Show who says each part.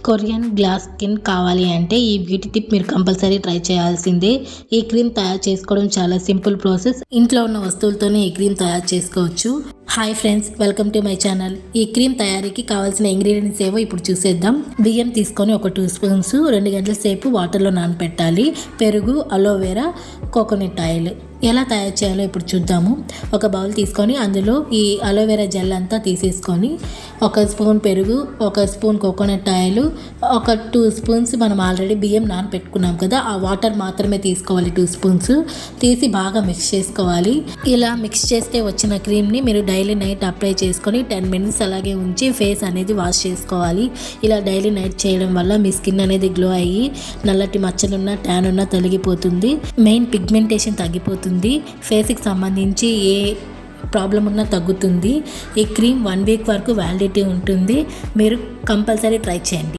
Speaker 1: Korean glass skin కావాలి అంటే ఈ బ్యూటీ టిప్ మీరు కంపల్సరీ ట్రై చేయాల్సిందే. ఈ క్రీమ్ తయారు చేసుకోవడం చాలా సింపుల్ ప్రాసెస్. ఇంట్లో ఉన్న వస్తువులతోనే ఈ క్రీమ్ తయారు చేసుకోవచ్చు. Hi friends, welcome to my channel. ఈ క్రీమ్ తయారీకి కావాల్సిన ఇంగ్రీడియంట్స్ ఏవో ఇప్పుడు చూసేద్దాం. బియ్యం తీసుకొని ఒక 2 స్పూన్స్ 2 గంటల సేపు వాటర్లో నానపెట్టాలి. పెరుగు, అలోవెరా, కోకోనట్ ఆయిల్. ఎలా తయారు చేయాలో ఇప్పుడు చూద్దాము. ఒక బౌల్ తీసుకొని అందులో ఈ అలోవెరా జెల్ అంతా తీసేసుకొని 1 స్పూన్ పెరుగు, 1 స్పూన్ కోకోనట్ ఆయిల్, ఒక 2 స్పూన్స్ మనం ఆల్రెడీ బియ్యం నానపెట్టుకున్నాం కదా, ఆ వాటర్ మాత్రమే తీసుకోవాలి. 2 స్పూన్స్ తీసి బాగా మిక్స్ చేసుకోవాలి. ఇలా మిక్స్ చేస్తే వచ్చిన క్రీమ్ని మీరు డైలీ నైట్ అప్లై చేసుకొని 10 మినిట్స్ అలాగే ఉంచి ఫేస్ అనేది వాష్ చేసుకోవాలి. ఇలా డైలీ నైట్ చేయడం వల్ల మీ స్కిన్ అనేది గ్లో అయ్యి నల్లటి మచ్చలున్న, ట్యాన్ ఉన్న తొలగిపోతుంది. మెయిన్ పిగ్మెంటేషన్ తగ్గిపోతుంది. ఫేస్కి సంబంధించి ఏ ప్రాబ్లం ఉన్నా తగ్గుతుంది. ఈ క్రీమ్ 1 వీక్ వరకు వ్యాలిడిటీ ఉంటుంది. మీరు కంపల్సరీ ట్రై చేయండి.